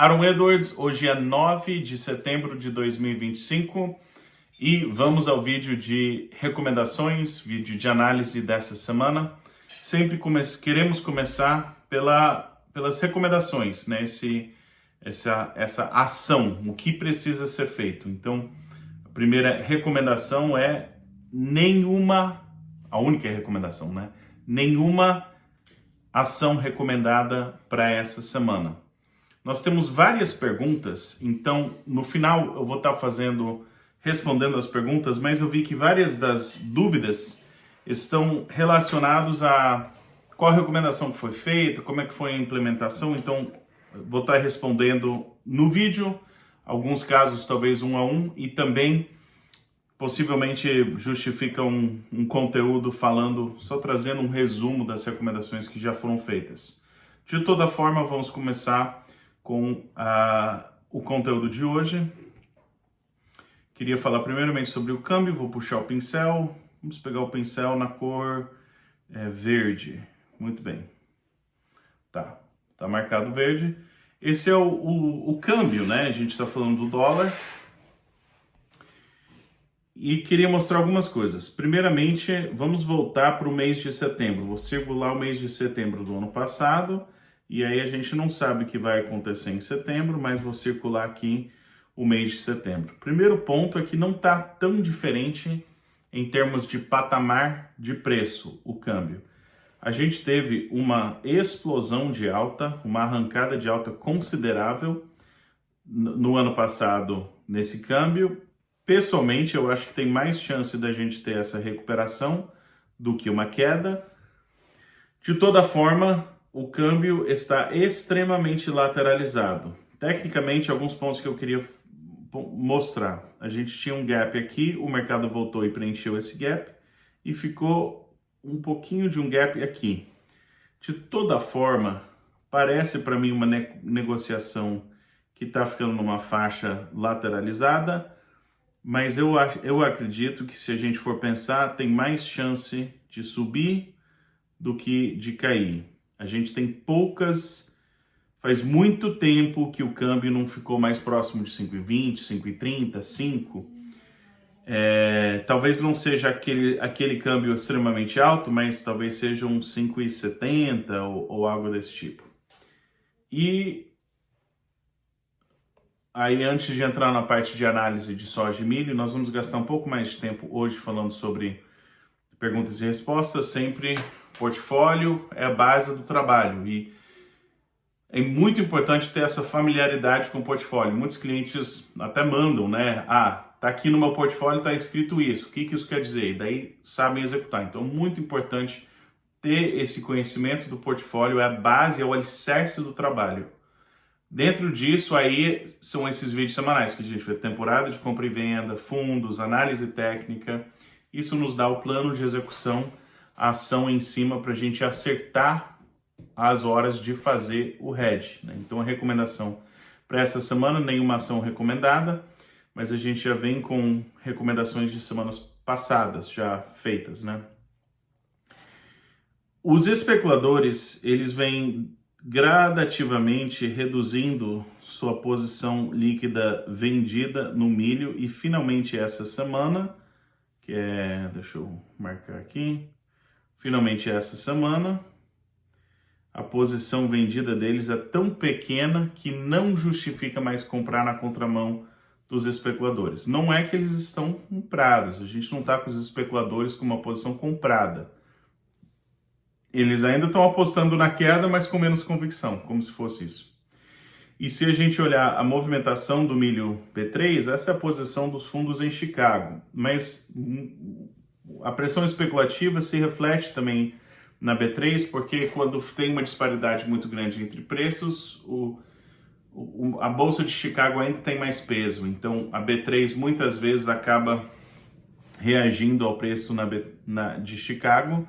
Aaron Edwards, hoje é 9 de setembro de 2025 e vamos ao vídeo de recomendações, vídeo de análise dessa semana. Sempre queremos começar pelas recomendações, né? Essa ação, o que precisa ser feito. Então, a primeira recomendação é a única recomendação, né? Nenhuma ação recomendada para essa semana. Nós temos várias perguntas, então no final eu vou estar respondendo as perguntas, mas eu vi que várias das dúvidas estão relacionadas a qual a recomendação que foi feita, como é que foi a implementação, então vou estar respondendo no vídeo, alguns casos talvez um a um, e também possivelmente justifica um conteúdo só trazendo um resumo das recomendações que já foram feitas. De toda forma, vamos começar com o conteúdo de hoje. Queria falar primeiramente sobre o câmbio, vou puxar o pincel, vamos pegar o pincel na cor verde, muito bem. Tá marcado verde. Esse é o câmbio, né? A gente está falando do dólar. E queria mostrar algumas coisas. Primeiramente, vamos voltar para o mês de setembro. Vou circular o mês de setembro do ano passado. E aí a gente não sabe o que vai acontecer em setembro, mas vou circular aqui o mês de setembro. Primeiro ponto é que não está tão diferente em termos de patamar de preço, o câmbio. A gente teve uma explosão de alta, uma arrancada de alta considerável no ano passado nesse câmbio. Pessoalmente, eu acho que tem mais chance da gente ter essa recuperação do que uma queda. De toda forma, o câmbio está extremamente lateralizado. Tecnicamente, alguns pontos que eu queria mostrar. A gente tinha um gap aqui, o mercado voltou e preencheu esse gap e ficou um pouquinho de um gap aqui. De toda forma, parece para mim uma negociação que está ficando numa faixa lateralizada, mas eu acredito que se a gente for pensar, tem mais chance de subir do que de cair. A gente tem faz muito tempo que o câmbio não ficou mais próximo de 5,20, 5,30, 5. Talvez não seja aquele câmbio extremamente alto, mas talvez seja um 5,70 ou algo desse tipo. E aí, antes de entrar na parte de análise de soja e milho, nós vamos gastar um pouco mais de tempo hoje falando sobre perguntas e respostas. Sempre portfólio é a base do trabalho e é muito importante ter essa familiaridade com o portfólio. Muitos clientes até mandam, né? Tá aqui no meu portfólio, tá escrito isso. O que isso quer dizer? E daí sabem executar. Então, muito importante ter esse conhecimento do portfólio, é a base, é o alicerce do trabalho. Dentro disso, aí são esses vídeos semanais que a gente vê temporada de compra e venda, fundos, análise técnica. Isso nos dá o plano de execução, a ação em cima para a gente acertar as horas de fazer o hedge, né? Então a recomendação para essa semana, nenhuma ação recomendada, mas a gente já vem com recomendações de semanas passadas já feitas, né? Os especuladores, eles vêm gradativamente reduzindo sua posição líquida vendida no milho e finalmente essa semana, deixa eu marcar aqui, finalmente essa semana, a posição vendida deles é tão pequena que não justifica mais comprar na contramão dos especuladores. Não é que eles estão comprados, a gente não está com os especuladores com uma posição comprada. Eles ainda estão apostando na queda, mas com menos convicção, como se fosse isso. E se a gente olhar a movimentação do milho B3, essa é a posição dos fundos em Chicago. Mas a pressão especulativa se reflete também na B3, porque quando tem uma disparidade muito grande entre preços, a Bolsa de Chicago ainda tem mais peso. Então a B3 muitas vezes acaba reagindo ao preço de Chicago.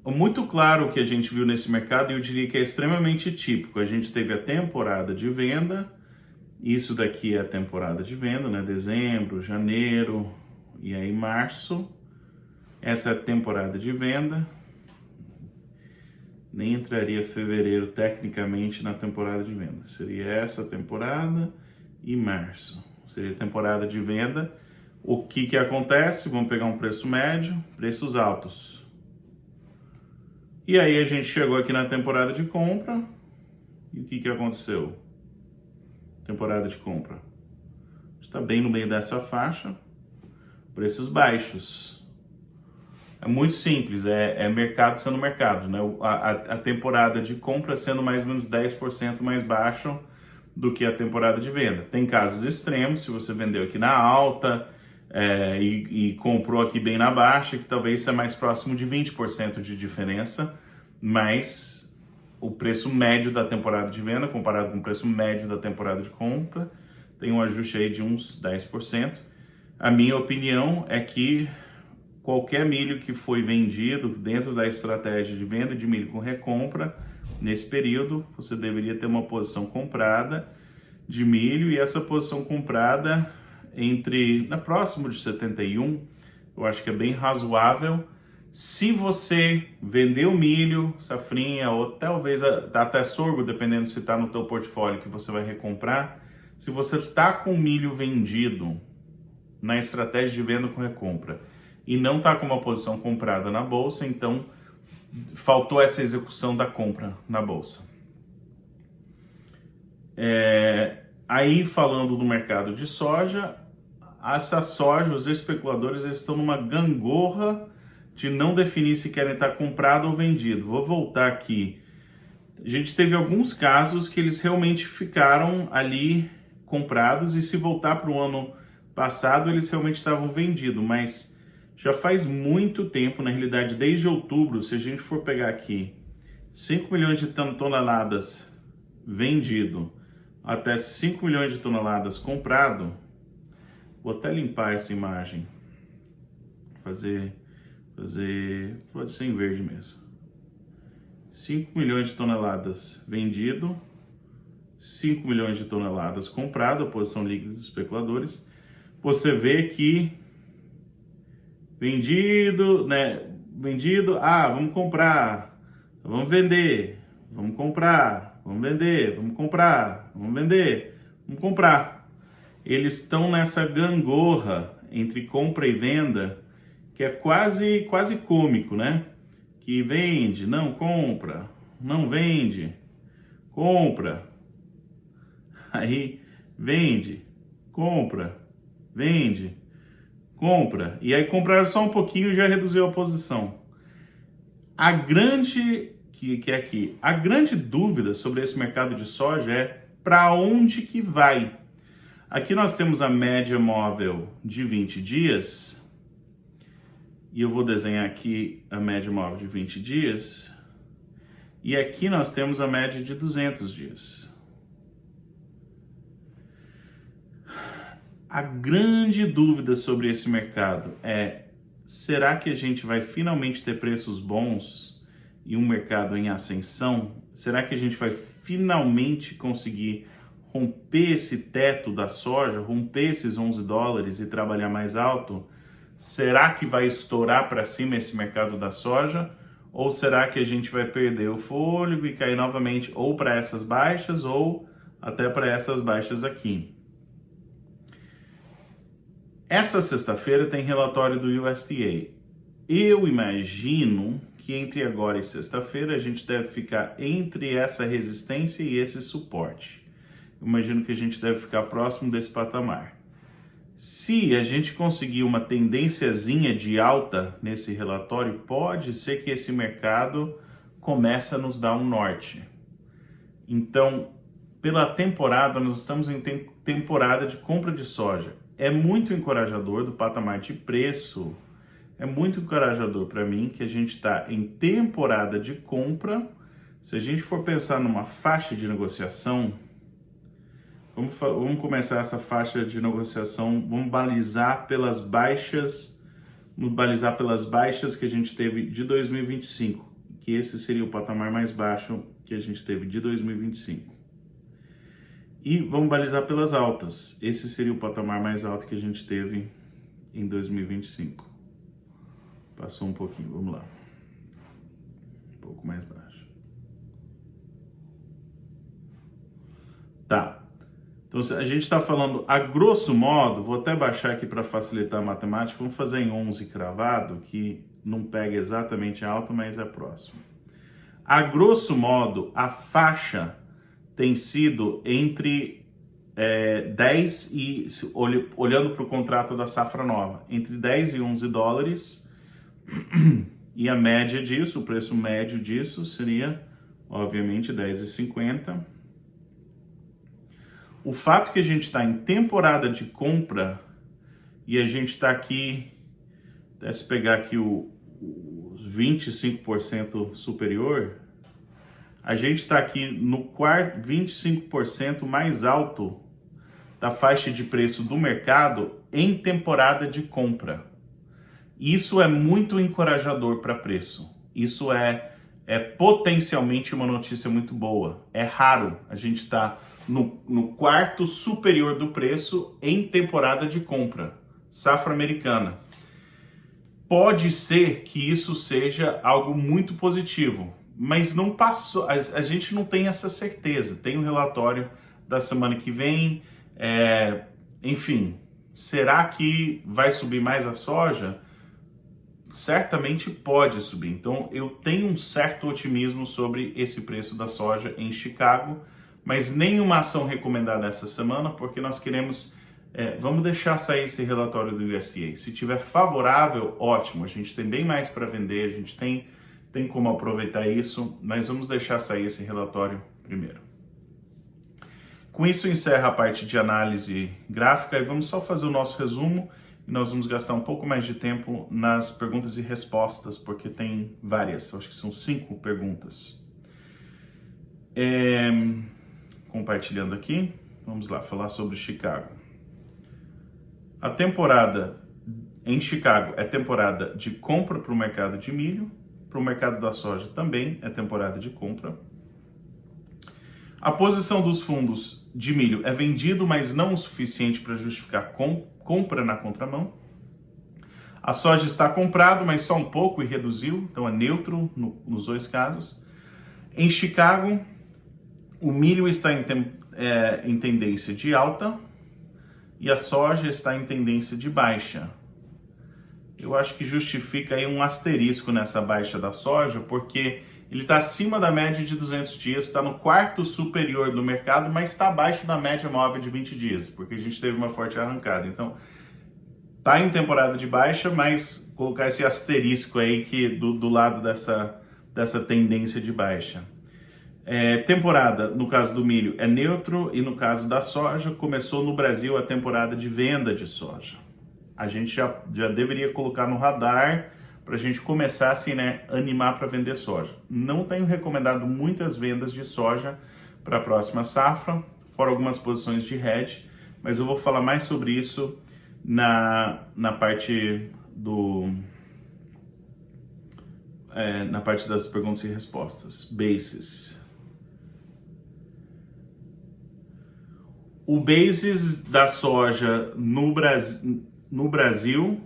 Muito claro o que a gente viu nesse mercado, e eu diria que é extremamente típico. A gente teve a temporada de venda, isso daqui é a temporada de venda, né? Dezembro, janeiro e aí março. Essa é a temporada de venda. nem entraria fevereiro tecnicamente na temporada de venda. Seria essa temporada e março. Seria temporada de venda. O que acontece? Vamos pegar um preço médio, preços altos. E aí a gente chegou aqui na temporada de compra. E o que aconteceu? Temporada de compra. Está bem no meio dessa faixa. Preços baixos. É muito simples, é mercado sendo mercado, né? A temporada de compra sendo mais ou menos 10% mais baixa do que a temporada de venda. Tem casos extremos, se você vendeu aqui na alta e comprou aqui bem na baixa, que talvez seja mais próximo de 20% de diferença, mas o preço médio da temporada de venda comparado com o preço médio da temporada de compra tem um ajuste aí de uns 10%. A minha opinião é que qualquer milho que foi vendido dentro da estratégia de venda de milho com recompra, nesse período, você deveria ter uma posição comprada de milho, e essa posição comprada na próximo de 71, eu acho que é bem razoável. Se você vendeu milho, safrinha, ou talvez até sorgo, dependendo se está no teu portfólio que você vai recomprar, se você está com milho vendido na estratégia de venda com recompra e não está com uma posição comprada na bolsa, então faltou essa execução da compra na bolsa. Aí falando do mercado de soja, essa soja, os especuladores estão numa gangorra de não definir se querem estar comprado ou vendido. Vou voltar aqui. A gente teve alguns casos que eles realmente ficaram ali comprados, e se voltar para o ano passado eles realmente estavam vendidos, mas já faz muito tempo, na realidade desde outubro, se a gente for pegar aqui 5 milhões de toneladas vendido até 5 milhões de toneladas comprado, vou até limpar essa imagem, pode ser em verde mesmo. 5 milhões de toneladas vendido, 5 milhões de toneladas comprado, a posição líquida dos especuladores. Você vê que vendido, vamos comprar, vamos vender, vamos comprar, vamos vender, vamos comprar, vamos vender, vamos comprar. Eles estão nessa gangorra entre compra e venda, que é quase cômico, né? Que vende, não compra, não vende, compra, aí vende, compra, vende, compra, e aí compraram só um pouquinho e já reduziu a posição. A grande dúvida sobre esse mercado de soja é para onde que vai. Aqui nós temos a média móvel de 20 dias, e eu vou desenhar aqui a média móvel de 20 dias, e aqui nós temos a média de 200 dias. A grande dúvida sobre esse mercado é: será que a gente vai finalmente ter preços bons e um mercado em ascensão? Será que a gente vai finalmente conseguir romper esse teto da soja, romper esses 11 dólares e trabalhar mais alto? Será que vai estourar para cima esse mercado da soja? Ou será que a gente vai perder o fôlego e cair novamente ou para essas baixas ou até para essas baixas aqui? Essa sexta-feira tem relatório do USDA. Eu imagino que entre agora e sexta-feira a gente deve ficar entre essa resistência e esse suporte. Eu imagino que a gente deve ficar próximo desse patamar. Se a gente conseguir uma tendênciazinha de alta nesse relatório, pode ser que esse mercado comece a nos dar um norte. Então, pela temporada, nós estamos em temporada de compra de soja. É muito encorajador do patamar de preço, é muito encorajador para mim que a gente está em temporada de compra. Se a gente for pensar numa faixa de negociação, vamos começar essa faixa de negociação, vamos balizar pelas baixas que a gente teve de 2025, que esse seria o patamar mais baixo que a gente teve de 2025. E vamos balizar pelas altas. Esse seria o patamar mais alto que a gente teve em 2025. Passou um pouquinho, vamos lá. Um pouco mais baixo. Tá. Então a gente está falando, a grosso modo, vou até baixar aqui para facilitar a matemática, vamos fazer em 11 cravado, que não pega exatamente alto, mas é próximo. A grosso modo, a faixa tem sido entre 10 e, olhando para o contrato da safra nova, entre 10 e 11 dólares, e a média disso, o preço médio disso seria, obviamente, 10,50. O fato que a gente está em temporada de compra e a gente está aqui, até se pegar aqui o 25% superior, a gente está aqui no quarto 25% mais alto da faixa de preço do mercado em temporada de compra. Isso é muito encorajador para preço. Isso é potencialmente uma notícia muito boa. É raro a gente estar no quarto superior do preço em temporada de compra. Safra americana. Pode ser que isso seja algo muito positivo, mas não passou. A gente não tem essa certeza. Tem um relatório da semana que vem. Enfim, será que vai subir mais a soja? Certamente pode subir. Então eu tenho um certo otimismo sobre esse preço da soja em Chicago, mas nenhuma ação recomendada essa semana, porque nós queremos, vamos deixar sair esse relatório do USDA. Se tiver favorável, ótimo, a gente tem bem mais para vender, a gente tem como aproveitar isso, mas vamos deixar sair esse relatório primeiro. Com isso encerra a parte de análise gráfica e vamos só fazer o nosso resumo. E nós vamos gastar um pouco mais de tempo nas perguntas e respostas, porque tem várias, acho que são 5 perguntas. Compartilhando aqui, vamos lá, falar sobre Chicago. A temporada em Chicago é temporada de compra para o mercado de milho, para o mercado da soja também é temporada de compra. A posição dos fundos de milho é vendido, mas não o suficiente para justificar compra na contramão. A soja está comprado, mas só um pouco e reduziu, então é neutro nos dois casos. Em Chicago, o milho está em tendência de alta e a soja está em tendência de baixa. Eu acho que justifica aí um asterisco nessa baixa da soja, porque ele está acima da média de 200 dias, está no quarto superior do mercado, mas está abaixo da média móvel de 20 dias, porque a gente teve uma forte arrancada. Então, está em temporada de baixa, mas colocar esse asterisco aí que do lado dessa tendência de baixa. Temporada, no caso do milho, é neutro, e no caso da soja, começou no Brasil a temporada de venda de soja. A gente já deveria colocar no radar para a gente começar assim, animar para vender soja. Não tenho recomendado muitas vendas de soja para a próxima safra, fora algumas posições de hedge, mas eu vou falar mais sobre isso na parte na parte das perguntas e respostas. Basis. O basis da soja no Brasil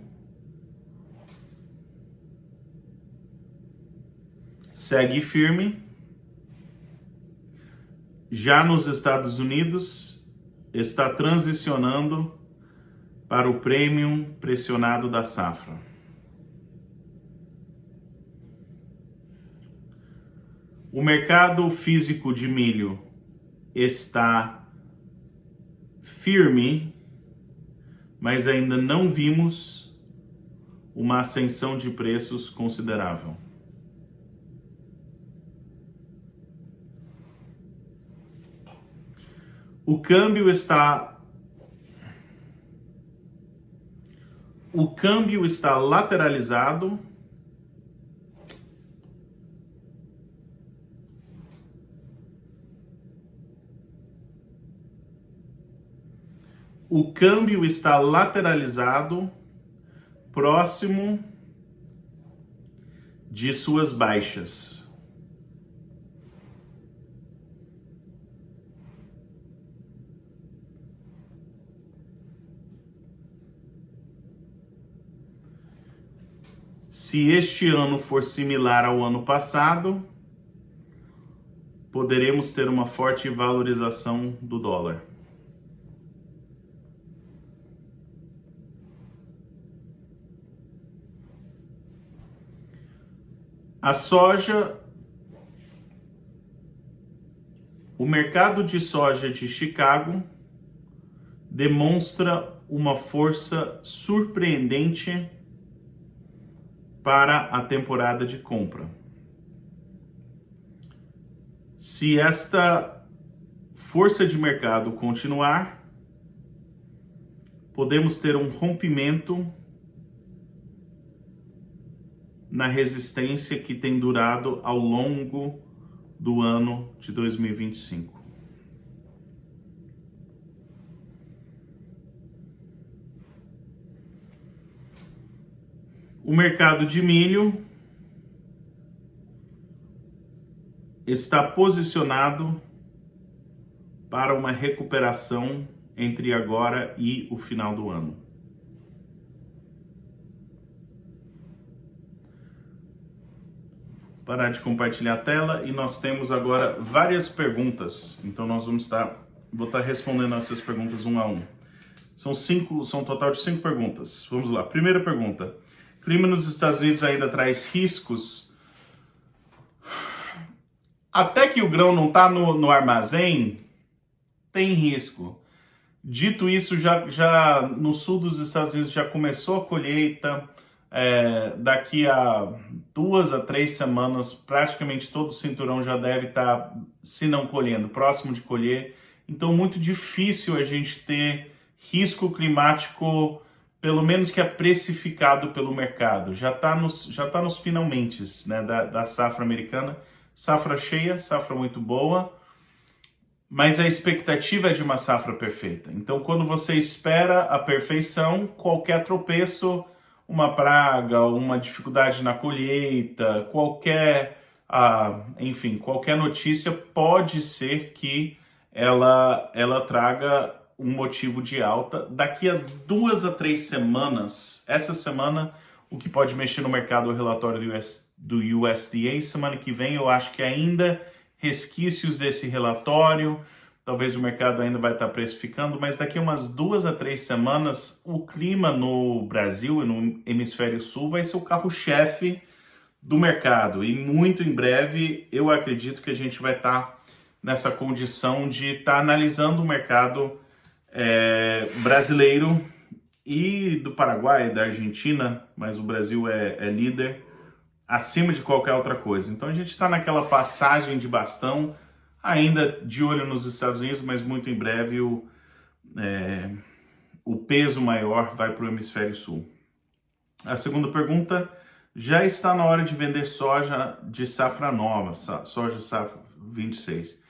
segue firme. Já nos Estados Unidos está transicionando para o premium pressionado da safra. O mercado físico de milho está firme, mas ainda não vimos uma ascensão de preços considerável. O câmbio está lateralizado. O câmbio está lateralizado, próximo de suas baixas. Se este ano for similar ao ano passado, poderemos ter uma forte valorização do dólar. A soja, o mercado de soja de Chicago demonstra uma força surpreendente para a temporada de compra. Se esta força de mercado continuar, podemos ter um rompimento na resistência que tem durado ao longo do ano de 2025. O mercado de milho está posicionado para uma recuperação entre agora e o final do ano. Parar de compartilhar a tela e nós temos agora várias perguntas. Então nós vou estar respondendo essas perguntas um a um. São um total de 5 perguntas. Vamos lá. Primeira pergunta. Clima nos Estados Unidos ainda traz riscos? Até que o grão não está no armazém, tem risco. Dito isso, já no sul dos Estados Unidos já começou a colheita. Daqui a 2 a 3 semanas, praticamente todo o cinturão já deve estar, se não colhendo, próximo de colher. Então, muito difícil a gente ter risco climático, pelo menos que é precificado pelo mercado. Já está nos finalmentes, né, da safra americana. Safra cheia, safra muito boa, mas a expectativa é de uma safra perfeita. Então, quando você espera a perfeição, qualquer tropeço, uma praga, uma dificuldade na colheita, qualquer notícia pode ser que ela traga um motivo de alta. Daqui a 2 a 3 semanas, essa semana, o que pode mexer no mercado é o relatório do USDA. Semana que vem eu acho que ainda resquícios desse relatório, talvez o mercado ainda vai estar precificando, mas daqui a umas 2 a 3 semanas, o clima no Brasil e no hemisfério sul vai ser o carro-chefe do mercado. E muito em breve, eu acredito que a gente vai estar nessa condição de estar analisando o mercado brasileiro e do Paraguai, da Argentina, mas o Brasil é líder acima de qualquer outra coisa. Então a gente está naquela passagem de bastão, ainda de olho nos Estados Unidos, mas muito em breve o peso maior vai para o hemisfério sul. A segunda pergunta, já está na hora de vender soja de safra nova, soja safra 26.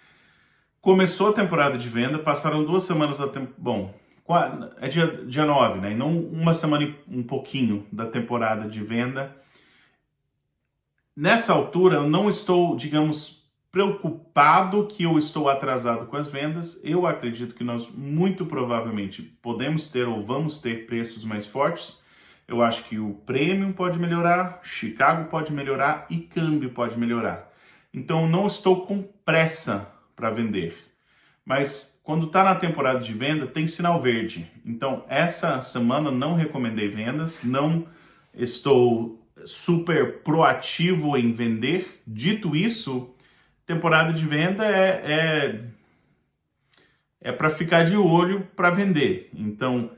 Começou a temporada de venda, passaram 2 semanas da temporada, bom, é dia 9, né? E não uma semana e um pouquinho da temporada de venda. Nessa altura, eu não estou, digamos, preocupado que eu estou atrasado com as vendas. Eu acredito que nós, muito provavelmente, podemos ter ou vamos ter preços mais fortes. Eu acho que o Premium pode melhorar, Chicago pode melhorar e câmbio pode melhorar. Então, não estou com pressa para vender. Mas, quando está na temporada de venda, tem sinal verde. Então, essa semana não recomendei vendas, não estou super proativo em vender. Dito isso, temporada de venda é para ficar de olho para vender. Então,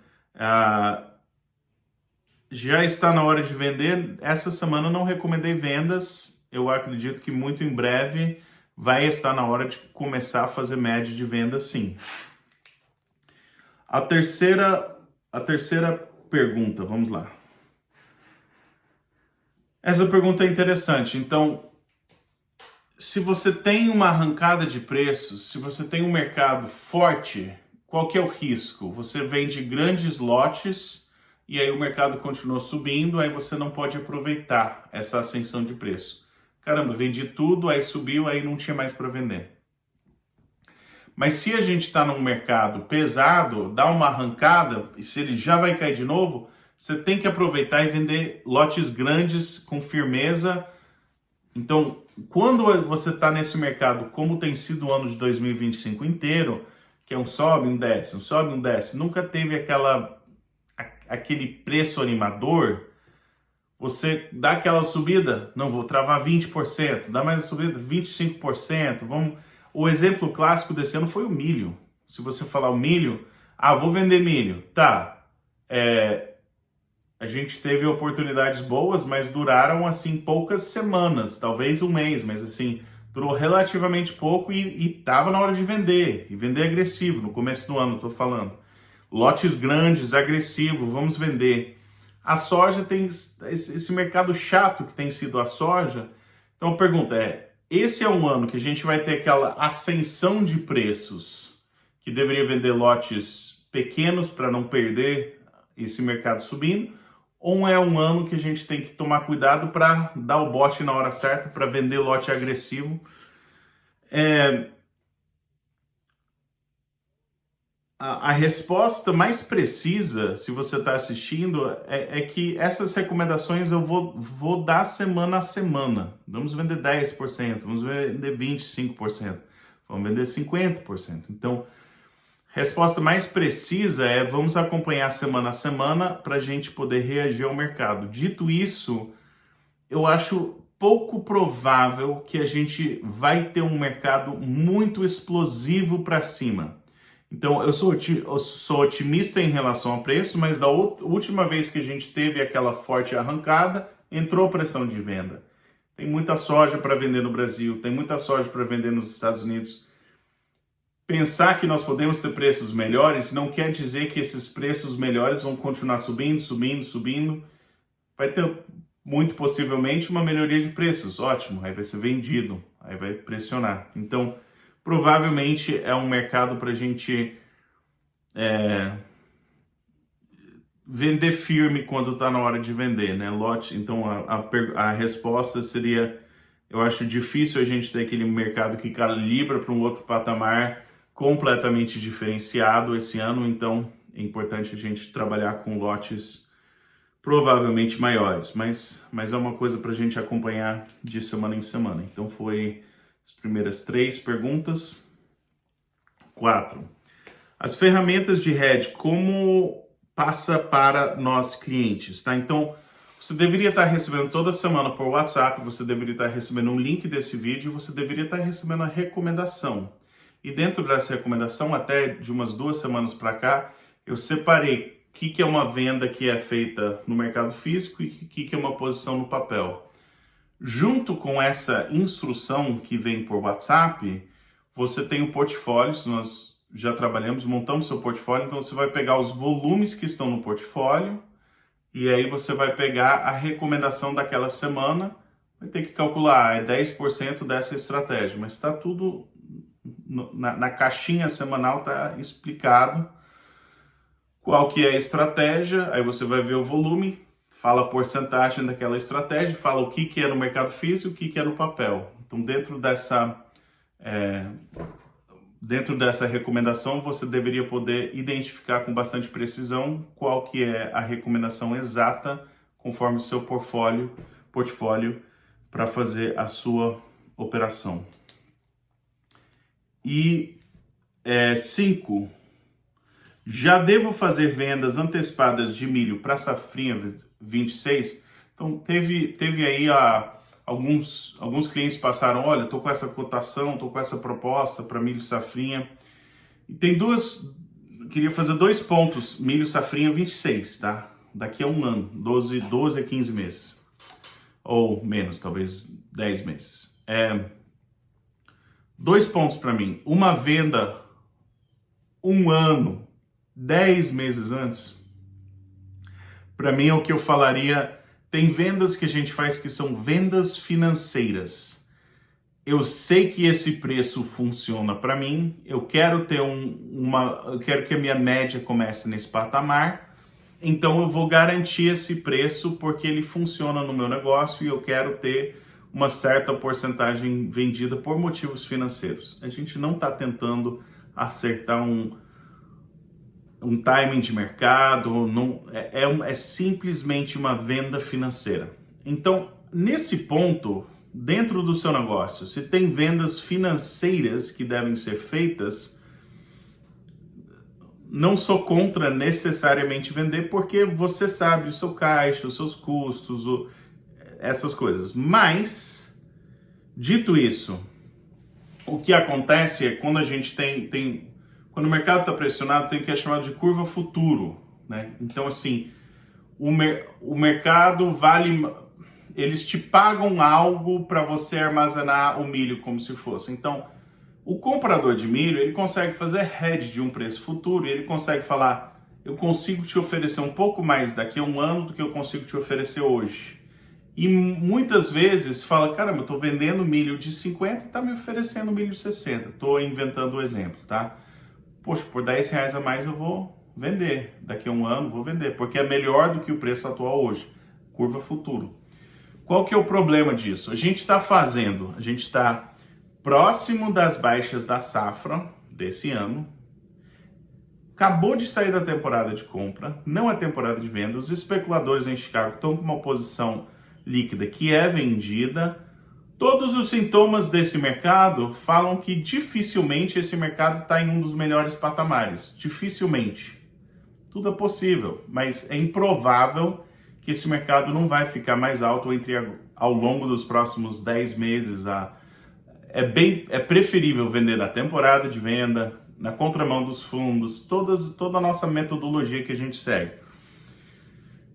já está na hora de vender. Essa semana não recomendei vendas. Eu acredito que muito em breve vai estar na hora de começar a fazer média de venda, sim. A terceira pergunta, vamos lá. Essa pergunta é interessante. Então, se você tem uma arrancada de preços, se você tem um mercado forte, qual que é o risco? Você vende grandes lotes e aí o mercado continua subindo, aí você não pode aproveitar essa ascensão de preço. Caramba, vendi tudo, aí subiu, aí não tinha mais para vender. Mas se a gente está num mercado pesado, dá uma arrancada, e se ele já vai cair de novo, você tem que aproveitar e vender lotes grandes com firmeza Então, quando você está nesse mercado, como tem sido o ano de 2025 inteiro, que é um sobe, um desce, um sobe, um desce, nunca teve aquele preço animador. Você dá aquela subida, não vou travar 20%, dá mais uma subida 25%. O exemplo clássico desse ano foi o milho. Se você falar o milho, vou vender milho, tá? A gente teve oportunidades boas, mas duraram assim poucas semanas, talvez um mês, mas assim, durou relativamente pouco e tava na hora de vender, e vender agressivo, no começo do ano, tô falando. Lotes grandes, agressivo, vamos vender. A soja tem esse mercado chato que tem sido a soja. Então a pergunta esse é um ano que a gente vai ter aquela ascensão de preços, que deveria vender lotes pequenos para não perder esse mercado subindo, ou é um ano que a gente tem que tomar cuidado para dar o bote na hora certa, para vender lote agressivo? A resposta mais precisa, se você está assistindo, é que essas recomendações eu vou dar semana a semana. Vamos vender 10%, vamos vender 25%, vamos vender 50%. Então, resposta mais precisa vamos acompanhar semana a semana para a gente poder reagir ao mercado. Dito isso, eu acho pouco provável que a gente vai ter um mercado muito explosivo para cima. Então, eu sou otimista em relação ao preço, mas da última vez que a gente teve aquela forte arrancada, entrou pressão de venda. Tem muita soja para vender no Brasil, tem muita soja para vender nos Estados Unidos. Pensar que nós podemos ter preços melhores não quer dizer que esses preços melhores vão continuar subindo, subindo, subindo. Vai ter, muito possivelmente, uma melhoria de preços. Ótimo, aí vai ser vendido, aí vai pressionar. Então, provavelmente é um mercado para a gente vender firme quando está na hora de vender, né? Lote. Então a resposta seria: eu acho difícil a gente ter aquele mercado que calibra para um outro patamar completamente diferenciado esse ano. Então é importante a gente trabalhar com lotes provavelmente maiores, mas é uma coisa para a gente acompanhar de semana em semana. Então foi as primeiras 3 perguntas. 4. As ferramentas de hedge, como passa para nós clientes, tá? Então, você deveria estar recebendo toda semana por WhatsApp, você deveria estar recebendo um link desse vídeo, você deveria estar recebendo a recomendação. E dentro dessa recomendação, até de umas 2 semanas para cá, eu separei o que é uma venda que é feita no mercado físico e o que é uma posição no papel. Junto com essa instrução que vem por WhatsApp, você tem o portfólio. Nós já trabalhamos, montamos seu portfólio, então você vai pegar os volumes que estão no portfólio e aí você vai pegar a recomendação daquela semana, vai ter que calcular, 10% dessa estratégia, mas está tudo na caixinha semanal, está explicado qual que é a estratégia. Aí você vai ver o volume, fala a porcentagem daquela estratégia, fala o que é no mercado físico, o que é no papel. Então, dentro dessa recomendação, você deveria poder identificar com bastante precisão qual que é a recomendação exata conforme o seu portfólio para fazer a sua operação. E 5. Já devo fazer vendas antecipadas de milho para safrinha 26? Então, teve aí alguns clientes passaram: olha, estou com essa cotação, estou com essa proposta para milho safrinha. E tem queria fazer 2 pontos, milho safrinha 26, tá? Daqui a um ano, 12 a 15 meses. Ou menos, talvez 10 meses. 2 pontos para mim. Uma venda um ano, 10 meses antes, para mim é o que eu falaria. Tem vendas que a gente faz que são vendas financeiras. Eu sei que esse preço funciona para mim, eu quero ter eu quero que a minha média comece nesse patamar, então eu vou garantir esse preço porque ele funciona no meu negócio e eu quero ter uma certa porcentagem vendida por motivos financeiros. A gente não está tentando acertar um timing de mercado, não, é simplesmente uma venda financeira. Então, nesse ponto, dentro do seu negócio, se tem vendas financeiras que devem ser feitas, não sou contra necessariamente vender, porque você sabe o seu caixa, os seus custos, essas coisas. Mas, dito isso, o que acontece é quando a gente quando o mercado está pressionado, tem o que é chamado de curva futuro, né? Então, assim, o mercado eles te pagam algo para você armazenar o milho como se fosse. Então, o comprador de milho, ele consegue fazer hedge de um preço futuro e ele consegue falar, eu consigo te oferecer um pouco mais daqui a um ano do que eu consigo te oferecer hoje. E muitas vezes fala, caramba, eu estou vendendo milho de 50 e está me oferecendo milho de 60. Estou inventando o exemplo, tá? Poxa, por 10 reais a mais eu vou vender. Daqui a um ano vou vender, porque é melhor do que o preço atual hoje. Curva futuro. Qual que é o problema disso? A gente está próximo das baixas da safra desse ano. Acabou de sair da temporada de compra, não é temporada de venda. Os especuladores em Chicago estão com uma posição líquida que é vendida. Todos os sintomas desse mercado falam que dificilmente esse mercado está em um dos melhores patamares. Dificilmente. Tudo é possível, mas é improvável que esse mercado não vai ficar mais alto ao longo dos próximos 10 meses. É preferível vender na temporada de venda, na contramão dos fundos, toda a nossa metodologia que a gente segue.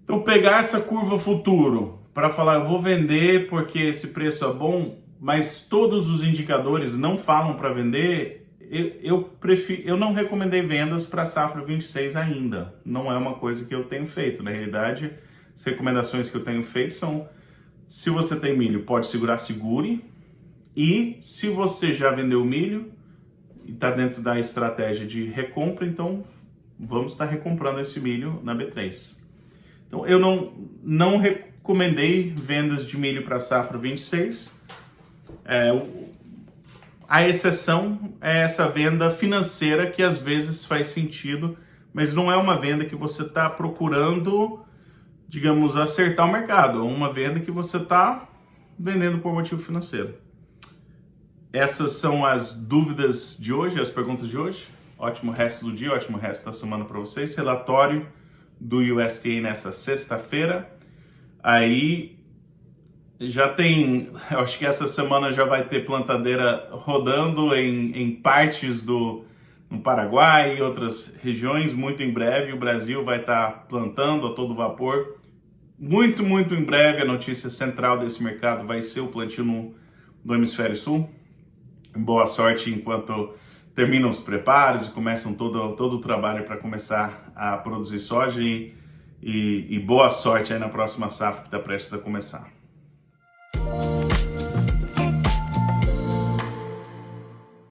Então, pegar essa curva futuro para falar, eu vou vender porque esse preço é bom, mas todos os indicadores não falam para vender, eu não recomendei vendas para a safra 26 ainda. Não é uma coisa que eu tenho feito. Na realidade, as recomendações que eu tenho feito são, se você tem milho, pode segurar, segure. E se você já vendeu o milho e está dentro da estratégia de recompra, então vamos estar recomprando esse milho na B3. Então eu não recomendei vendas de milho para a safra 26. A exceção é essa venda financeira que às vezes faz sentido, mas não é uma venda que você está procurando, digamos, acertar o mercado. É uma venda que você está vendendo por motivo financeiro. Essas são as dúvidas de hoje, as perguntas de hoje. Ótimo resto do dia, ótimo resto da semana para vocês. Relatório do USDA nessa sexta-feira. Aí já tem, eu acho que essa semana já vai ter plantadeira rodando em partes no Paraguai e outras regiões. Muito em breve o Brasil vai estar plantando a todo vapor. Muito em breve a notícia central desse mercado vai ser o plantio no Hemisfério Sul. Boa sorte enquanto terminam os preparos e começam todo o trabalho para começar a produzir soja e boa sorte aí na próxima safra que está prestes a começar.